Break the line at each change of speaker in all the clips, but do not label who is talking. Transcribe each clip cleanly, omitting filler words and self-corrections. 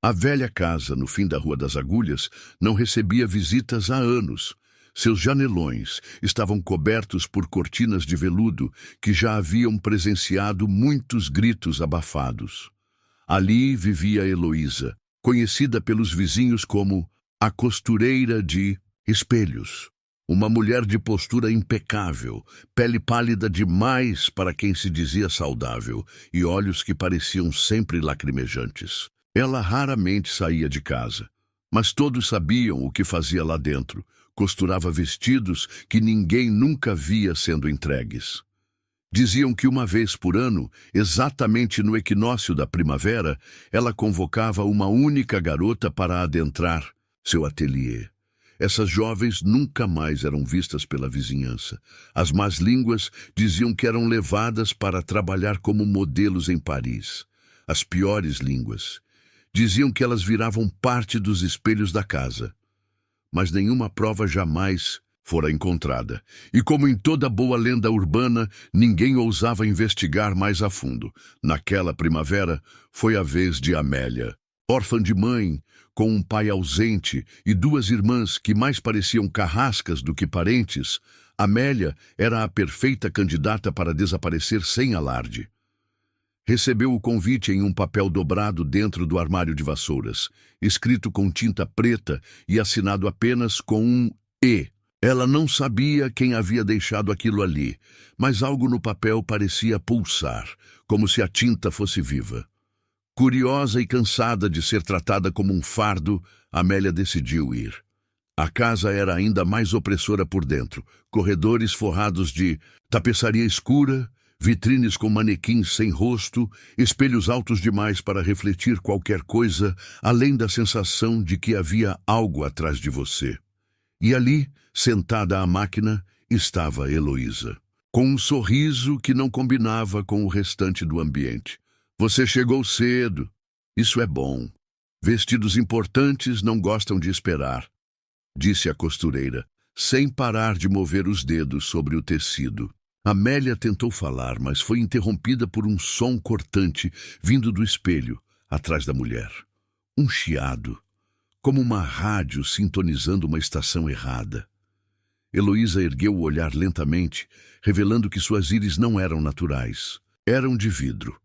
A velha casa, no fim da Rua das Agulhas, não recebia visitas há anos. Seus janelões estavam cobertos por cortinas de veludo que já haviam presenciado muitos gritos abafados. Ali vivia Heloísa, conhecida pelos vizinhos como a costureira de espelhos. Uma mulher de postura impecável, pele pálida demais para quem se dizia saudável e olhos que pareciam sempre lacrimejantes. Ela raramente saía de casa, mas todos sabiam o que fazia lá dentro. Costurava vestidos que ninguém nunca via sendo entregues. Diziam que uma vez por ano, exatamente no equinócio da primavera, ela convocava uma única garota para adentrar seu ateliê. Essas jovens nunca mais eram vistas pela vizinhança. As más línguas diziam que eram levadas para trabalhar como modelos em Paris. As piores línguas diziam que elas viravam parte dos espelhos da casa. Mas nenhuma prova jamais fora encontrada. E como em toda boa lenda urbana, ninguém ousava investigar mais a fundo. Naquela primavera, foi a vez de Amélia. Órfã de mãe, com um pai ausente e duas irmãs que mais pareciam carrascas do que parentes, Amélia era a perfeita candidata para desaparecer sem alarde. Recebeu o convite em um papel dobrado dentro do armário de vassouras, escrito com tinta preta e assinado apenas com um E. Ela não sabia quem havia deixado aquilo ali, mas algo no papel parecia pulsar, como se a tinta fosse viva. Curiosa e cansada de ser tratada como um fardo, Amélia decidiu ir. A casa era ainda mais opressora por dentro, corredores forrados de tapeçaria escura, vitrines com manequins sem rosto, espelhos altos demais para refletir qualquer coisa, além da sensação de que havia algo atrás de você. E ali, sentada à máquina, estava Heloísa, com um sorriso que não combinava com o restante do ambiente. Você chegou cedo. Isso é bom. Vestidos importantes não gostam de esperar, disse a costureira, sem parar de mover os dedos sobre o tecido. Amélia tentou falar, mas foi interrompida por um som cortante vindo do espelho, atrás da mulher. Um chiado, como uma rádio sintonizando uma estação errada. Heloísa ergueu o olhar lentamente, revelando que suas íris não eram naturais. Eram de vidro,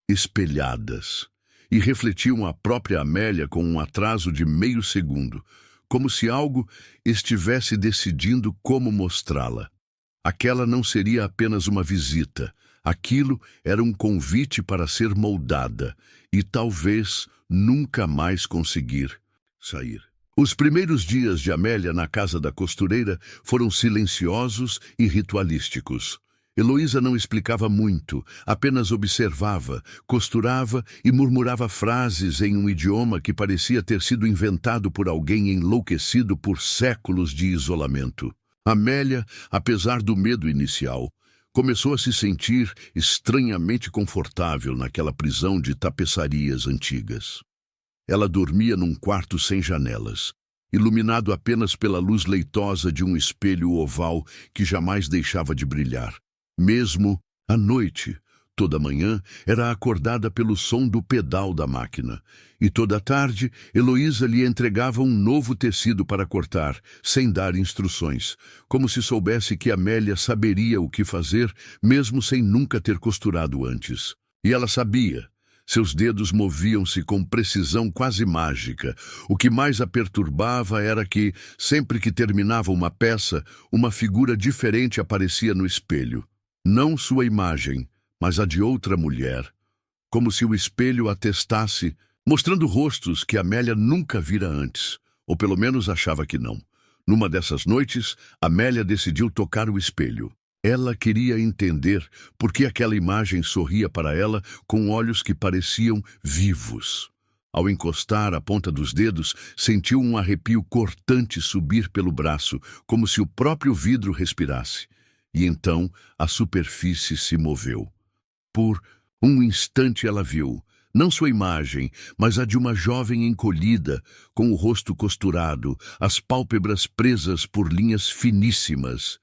espelhadas, e refletiam a própria Amélia com um atraso de meio segundo, como se algo estivesse decidindo como mostrá-la. Aquela não seria apenas uma visita. Aquilo era um convite para ser moldada e talvez nunca mais conseguir sair. Os primeiros dias de Amélia na casa da costureira foram silenciosos e ritualísticos. Heloísa não explicava muito, apenas observava, costurava e murmurava frases em um idioma que parecia ter sido inventado por alguém enlouquecido por séculos de isolamento. Amélia, apesar do medo inicial, começou a se sentir estranhamente confortável naquela prisão de tapeçarias antigas. Ela dormia num quarto sem janelas, iluminado apenas pela luz leitosa de um espelho oval que jamais deixava de brilhar. Mesmo à noite, toda manhã, era acordada pelo som do pedal da máquina, e toda tarde Heloísa lhe entregava um novo tecido para cortar, sem dar instruções, como se soubesse que Amélia saberia o que fazer, mesmo sem nunca ter costurado antes. E ela sabia. Seus dedos moviam-se com precisão quase mágica. O que mais a perturbava era que, sempre que terminava uma peça, uma figura diferente aparecia no espelho. Não sua imagem, mas a de outra mulher, como se o espelho atestasse, mostrando rostos que Amélia nunca vira antes, ou pelo menos achava que não. Numa dessas noites, Amélia decidiu tocar o espelho. Ela queria entender por que aquela imagem sorria para ela com olhos que pareciam vivos. Ao encostar a ponta dos dedos, sentiu um arrepio cortante subir pelo braço, como se o próprio vidro respirasse. E então a superfície se moveu. Por um instante ela viu, não sua imagem, mas a de uma jovem encolhida, com o rosto costurado, as pálpebras presas por linhas finíssimas.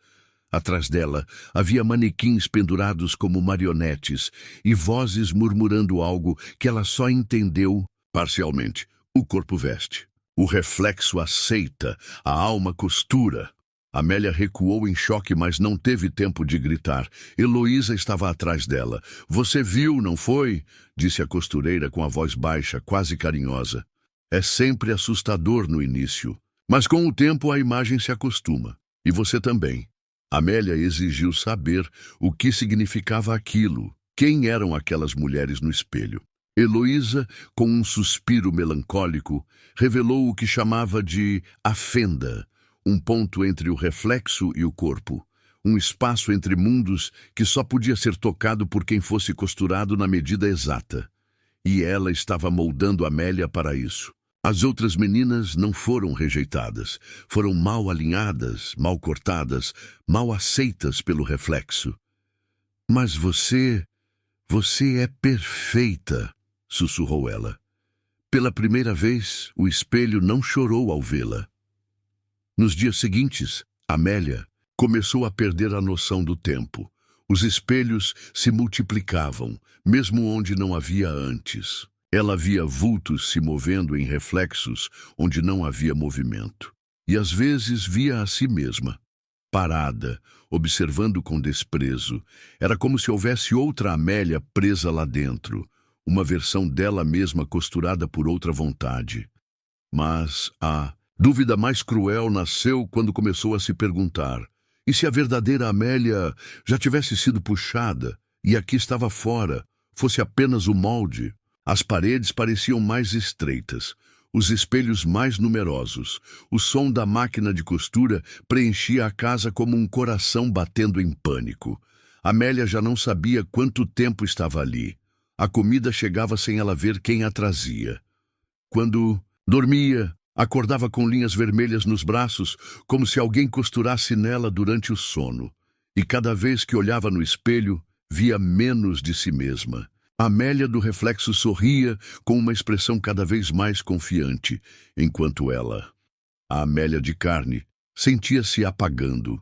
Atrás dela havia manequins pendurados como marionetes e vozes murmurando algo que ela só entendeu, parcialmente, O corpo veste. O reflexo aceita. A alma costura. Amélia recuou em choque, mas não teve tempo de gritar. Heloísa estava atrás dela. Você viu, não foi? Disse a costureira com a voz baixa, quase carinhosa. É sempre assustador no início. Mas com o tempo a imagem se acostuma. E você também. Amélia exigiu saber o que significava aquilo. Quem eram aquelas mulheres no espelho? Heloísa, com um suspiro melancólico, revelou o que chamava de a fenda, um ponto entre o reflexo e o corpo, um espaço entre mundos que só podia ser tocado por quem fosse costurado na medida exata. E ela estava moldando Amélia para isso. As outras meninas não foram rejeitadas, foram mal alinhadas, mal cortadas, mal aceitas pelo reflexo. Mas você é perfeita, sussurrou ela. Pela primeira vez, o espelho não chorou ao vê-la. Nos dias seguintes, Amélia começou a perder a noção do tempo. Os espelhos se multiplicavam, mesmo onde não havia antes. Ela via vultos se movendo em reflexos onde não havia movimento. E às vezes via a si mesma, parada, observando com desprezo. Era como se houvesse outra Amélia presa lá dentro, uma versão dela mesma costurada por outra vontade. Mas a dúvida mais cruel nasceu quando começou a se perguntar: e se a verdadeira Amélia já tivesse sido puxada e aqui estava fora, fosse apenas o molde? As paredes pareciam mais estreitas, os espelhos mais numerosos. O som da máquina de costura preenchia a casa como um coração batendo em pânico. Amélia já não sabia quanto tempo estava ali. A comida chegava sem ela ver quem a trazia. Quando dormia, acordava com linhas vermelhas nos braços, como se alguém costurasse nela durante o sono. E cada vez que olhava no espelho, via menos de si mesma. Amélia do reflexo sorria com uma expressão cada vez mais confiante, enquanto ela, a Amélia de carne, sentia-se apagando.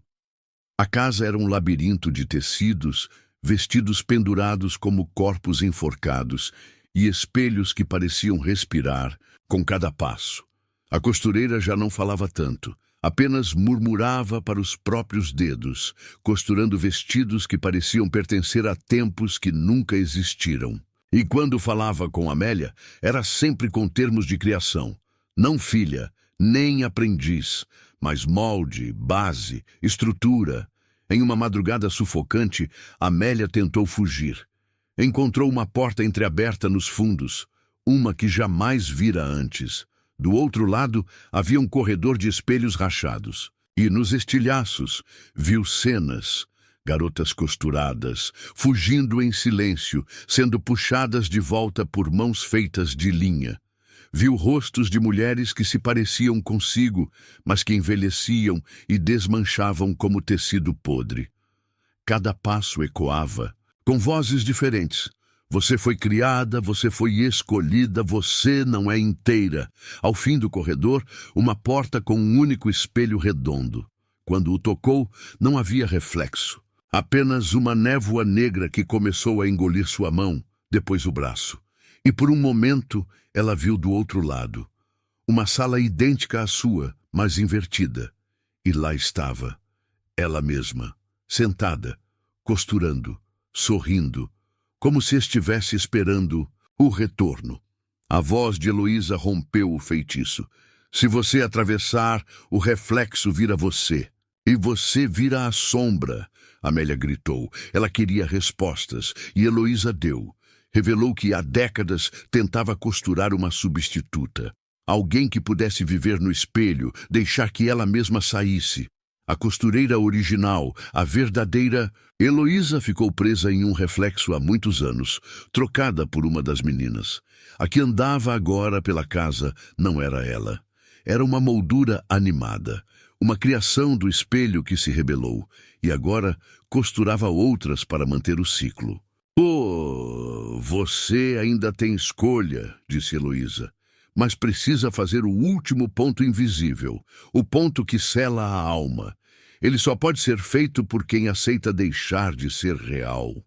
A casa era um labirinto de tecidos, vestidos pendurados como corpos enforcados, e espelhos que pareciam respirar com cada passo. A costureira já não falava tanto, apenas murmurava para os próprios dedos, costurando vestidos que pareciam pertencer a tempos que nunca existiram. E quando falava com Amélia, era sempre com termos de criação. Não filha, nem aprendiz, mas molde, base, estrutura. Em uma madrugada sufocante, Amélia tentou fugir. Encontrou uma porta entreaberta nos fundos, uma que jamais vira antes. Do outro lado, havia um corredor de espelhos rachados. E nos estilhaços, viu cenas, garotas costuradas, fugindo em silêncio, sendo puxadas de volta por mãos feitas de linha. Viu rostos de mulheres que se pareciam consigo, mas que envelheciam e desmanchavam como tecido podre. Cada passo ecoava, com vozes diferentes. Você foi criada, você foi escolhida, você não é inteira. Ao fim do corredor, uma porta com um único espelho redondo. Quando o tocou, não havia reflexo. Apenas uma névoa negra que começou a engolir sua mão, depois o braço. E por um momento, ela viu do outro lado. Uma sala idêntica à sua, mas invertida. E lá estava, ela mesma, sentada, costurando, sorrindo, como se estivesse esperando o retorno. A voz de Heloísa rompeu o feitiço. Se você atravessar, o reflexo vira você. E você vira a sombra, Amélia gritou. Ela queria respostas, e Heloísa deu. Revelou que há décadas tentava costurar uma substituta. Alguém que pudesse viver no espelho, deixar que ela mesma saísse. A costureira original, a verdadeira... Heloísa ficou presa em um reflexo há muitos anos, trocada por uma das meninas. A que andava agora pela casa não era ela. Era uma moldura animada, uma criação do espelho que se rebelou, e agora costurava outras para manter o ciclo. Oh, você ainda tem escolha, disse Heloísa, mas precisa fazer o último ponto invisível, o ponto que sela a alma. Ele só pode ser feito por quem aceita deixar de ser real.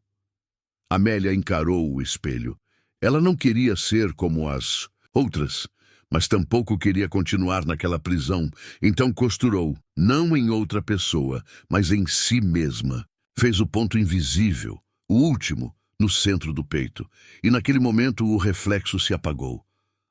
Amélia encarou o espelho. Ela não queria ser como as outras, mas tampouco queria continuar naquela prisão, então costurou, não em outra pessoa, mas em si mesma. Fez o ponto invisível, o último, no centro do peito, e naquele momento o reflexo se apagou.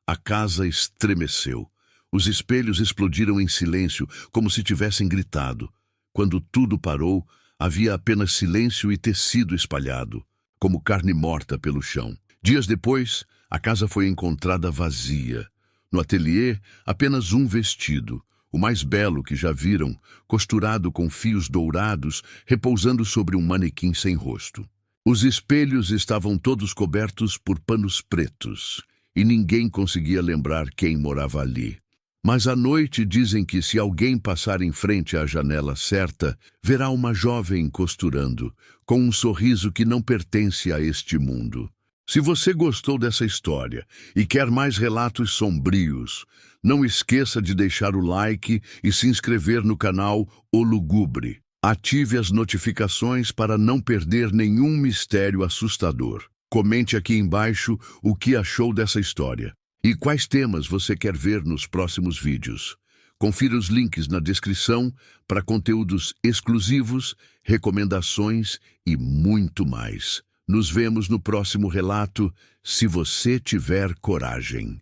A casa estremeceu. Os espelhos explodiram em silêncio, como se tivessem gritado. Quando tudo parou, havia apenas silêncio e tecido espalhado, como carne morta pelo chão. Dias depois, a casa foi encontrada vazia. No ateliê, apenas um vestido, o mais belo que já viram, costurado com fios dourados, repousando sobre um manequim sem rosto. Os espelhos estavam todos cobertos por panos pretos, e ninguém conseguia lembrar quem morava ali. Mas à noite dizem que se alguém passar em frente à janela certa, verá uma jovem costurando, com um sorriso que não pertence a este mundo. Se você gostou dessa história e quer mais relatos sombrios, não esqueça de deixar o like e se inscrever no canal O Lugubre. Ative as notificações para não perder nenhum mistério assustador. Comente aqui embaixo o que achou dessa história e quais temas você quer ver nos próximos vídeos. Confira os links na descrição para conteúdos exclusivos, recomendações e muito mais. Nos vemos no próximo relato, se você tiver coragem.